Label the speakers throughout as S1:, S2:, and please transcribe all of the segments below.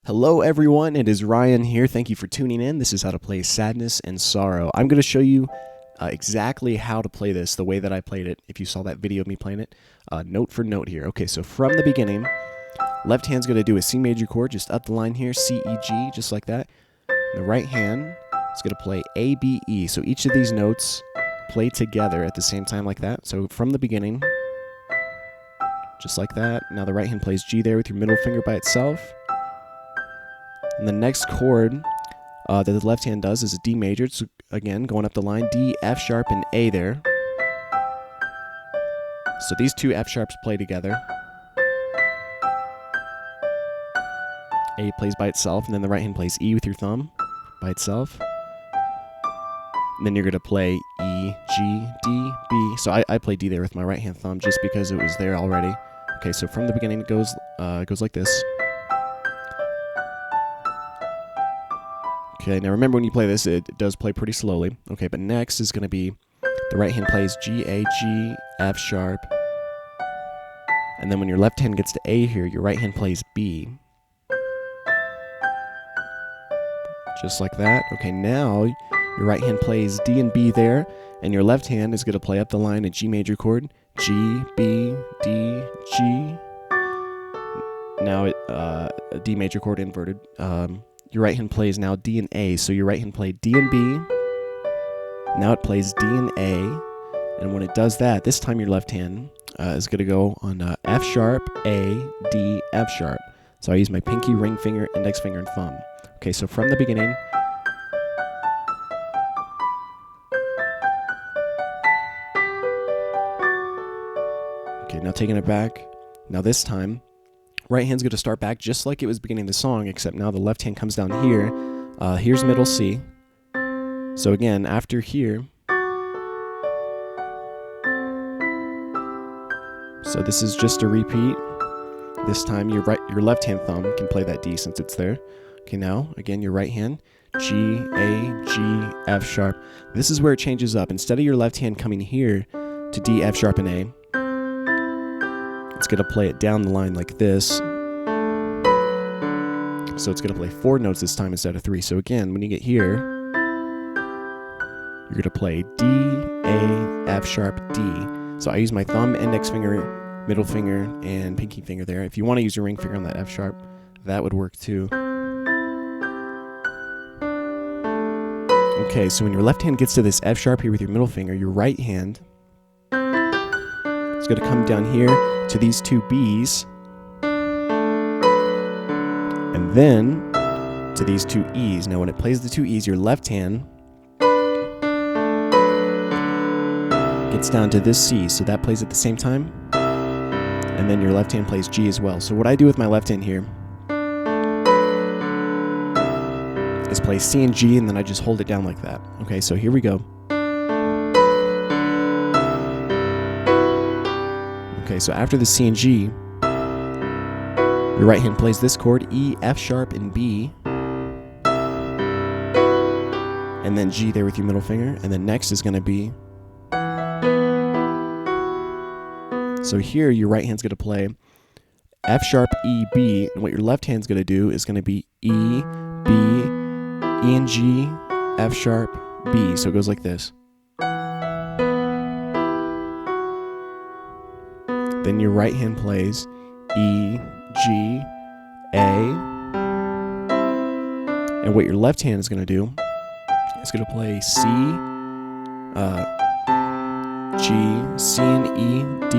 S1: Hello everyone, it is Ryan here. Thank you for tuning in. This is how to play Sadness and Sorrow. I'm going to show you exactly how to play this, the way that I played it, if you saw that video of me playing it, note for note here. Okay, so from the beginning, left hand's going to do a C major chord, just up the line here, C, E, G, just like that. And the right hand is going to play A, B, E. So each of these notes play together at the same time like that. So from the beginning, just like that. Now the right hand plays G there with your middle finger by itself. And the next chord that the left hand does is a D major. So again, going up the line, D, F sharp, and A there. So these two F sharps play together. A plays by itself, and then the right hand plays E with your thumb by itself. And then you're going to play E, G, D, B. So I play D there with my right hand thumb just because it was there already. Okay, so from the beginning it goes like this. Okay, now remember when you play this, it does play pretty slowly. Okay, but next is going to be the right hand plays G, A, G, F sharp. And then when your left hand gets to A here, your right hand plays B. Just like that. Okay, now your right hand plays D and B there, and your left hand is going to play up the line a G major chord. G, B, D, G. Now a D major chord inverted. Your right hand plays now D and A, so your right hand played D and B. Now it plays D and A, and when it does that, this time your left hand is going to go on F sharp, A, D, F sharp. So I use my pinky, ring finger, index finger, and thumb. Okay, so from the beginning, okay, now taking it back. Now this time, right hand's going to start back just like it was beginning the song, except now the left hand comes down here. Here's middle C. So again, after here, so this is just a repeat. This time your left hand thumb can play that D since it's there. Okay, now again your right hand, G, A, G, F sharp. This is where it changes up. Instead of your left hand coming here to D, F sharp, and A, it's going to play it down the line like this. So it's going to play 4 notes this time instead of 3. So again, when you get here, you're going to play D, A, F sharp, D. So I use my thumb, index finger, middle finger, and pinky finger there. If you want to use your ring finger on that F sharp, that would work too. Okay, so when your left hand gets to this F sharp here with your middle finger, your right hand is going to come down here to these two B's, and then to these two E's. Now when it plays the two E's, your left hand gets down to this C, so that plays at the same time, and then your left hand plays G as well. So what I do with my left hand here is play C and G, and then I just hold it down like that. Okay, so here we go. Okay, so after the C and G, your right hand plays this chord, E, F sharp, and B. And then G there with your middle finger. And then next is going to be... So here, your right hand's going to play F sharp, E, B. And what your left hand's going to do is going to be E, B, E and G, F sharp, B. So it goes like this. Then your right hand plays E, G, A. And what your left hand is going to do is going to play C, G, C and E, D.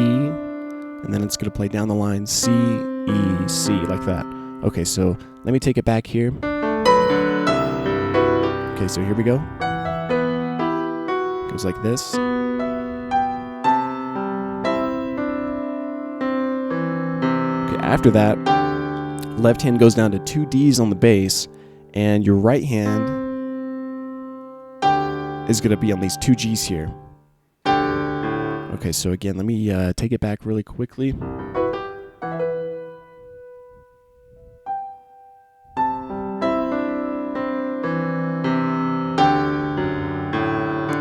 S1: And then it's going to play down the line C, E, C, like that. Okay, so let me take it back here. Okay, so here we go. It goes like this. After that, left hand goes down to 2 D's on the bass, and your right hand is going to be on these 2 G's here. Okay, so again, let me take it back really quickly.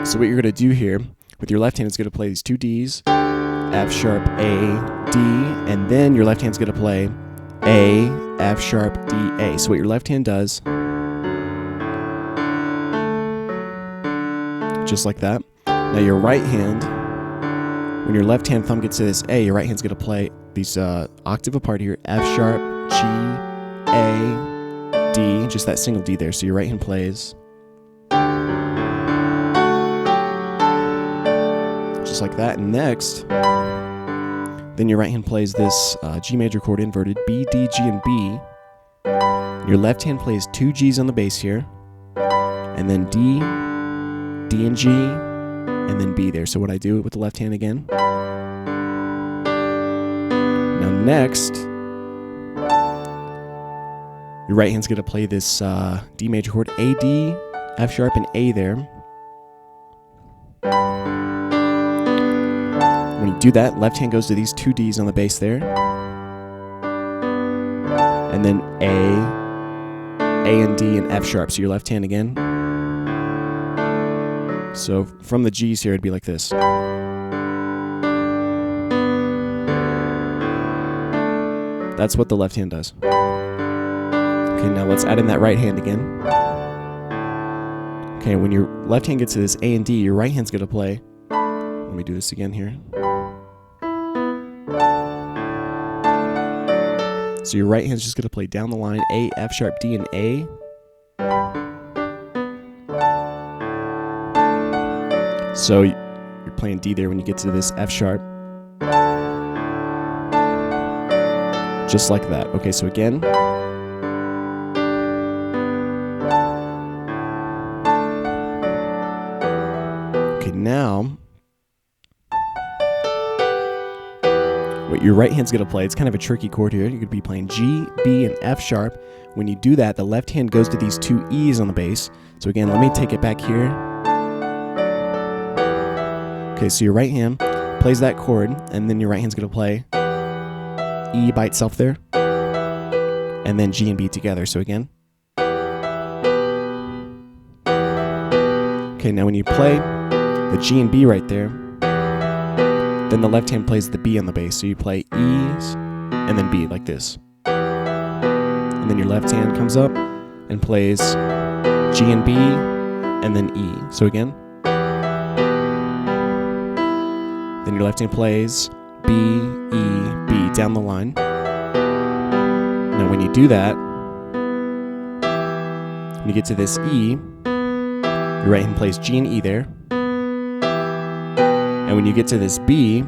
S1: So what you're going to do here, with your left hand, is going to play these 2 D's, F sharp, A, D, and then your left hand's going to play A, F sharp, D, A. So what your left hand does, just like that. Now your right hand, when your left hand thumb gets to this A, your right hand's going to play these octave apart here, F sharp, G, A, D, just that single D there. So your right hand plays just like that. And next, then your right hand plays this G major chord inverted, B, D, G, and B. Your left hand plays 2 G's on the bass here, and then D, D and G, and then B there. So what I do with the left hand again. Now next, your right hand's going to play this D major chord, A, D, F sharp, and A there. When you do that, left hand goes to these 2 D's on the bass there. And then A and D and F sharp. So your left hand again. So from the G's here, it'd be like this. That's what the left hand does. Okay, now let's add in that right hand again. Okay, when your left hand gets to this A and D, your right hand's going to play. Let me do this again here. So your right hand's just going to play down the line, A, F sharp, D, and A. So you're playing D there when you get to this F sharp. Just like that. Okay, so again. Okay, now what your right hand's going to play, it's kind of a tricky chord here. You're going to be playing G, B, and F sharp. When you do that, the left hand goes to these 2 E's on the bass. So again, let me take it back here. Okay, so your right hand plays that chord, and then your right hand's going to play E by itself there, and then G and B together. So again. Okay, now when you play the G and B right there, then the left hand plays the B on the bass. So you play E's and then B like this. And then your left hand comes up and plays G and B and then E. So again. Then your left hand plays B, E, B down the line. Now when you do that, when you get to this E, your right hand plays G and E there. And when you get to this B, your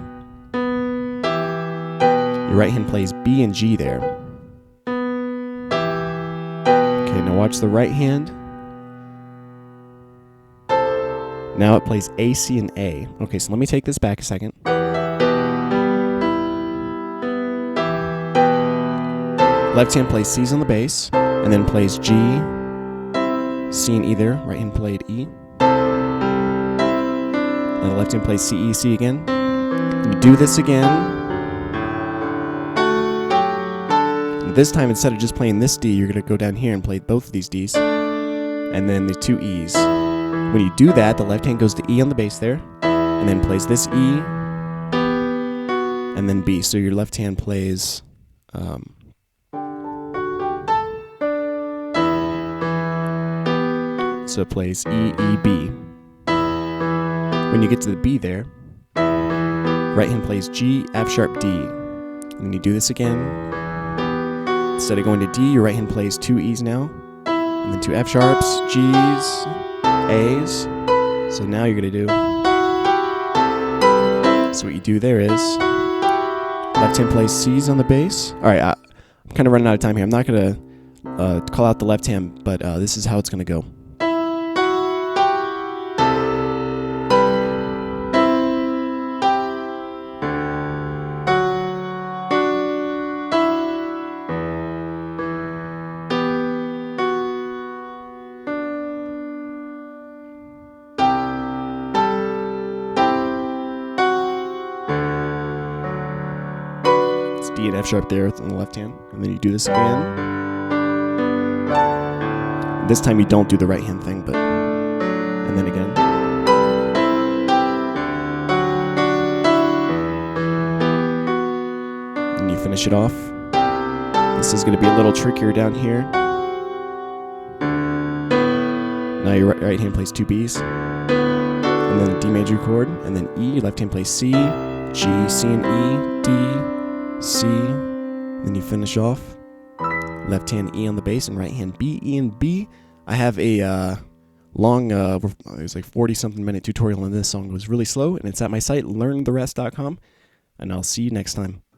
S1: right hand plays B and G there. Okay, now watch the right hand. Now it plays A, C, and A. Okay, so let me take this back a second. Left hand plays C's on the bass, and then plays G, C, and E there. Right hand played E. Now the left hand plays C, E, C again. You do this again. And this time, instead of just playing this D, you're going to go down here and play both of these Ds, and then the 2 E's. When you do that, the left hand goes to E on the bass there, and then plays this E, and then B. So your left hand plays so it plays E, E, B. When you get to the B there, right hand plays G, F sharp, D. And then you do this again. Instead of going to D, your right hand plays 2 E's now, and then 2 F sharps, G's, A's. So now you're going to do, so what you do there is, left hand plays C's on the bass. Alright, I'm kind of running out of time here. I'm not going to call out the left hand, but this is how it's going to go. D and F sharp there on the left hand, and then you do this again. And this time you don't do the right hand thing, but and then again. And you finish it off the This is going to be a little trickier down here. Now your right hand plays 2 Bs, and then a D major chord, and then E. Your left hand plays C, G, C and E, D, C. Then you finish off. Left hand E on the bass, and right hand B, E, and B. I have a long, it was like 40-something minute tutorial on this song. It was really slow, and it's at my site, learntherest.com. And I'll see you next time.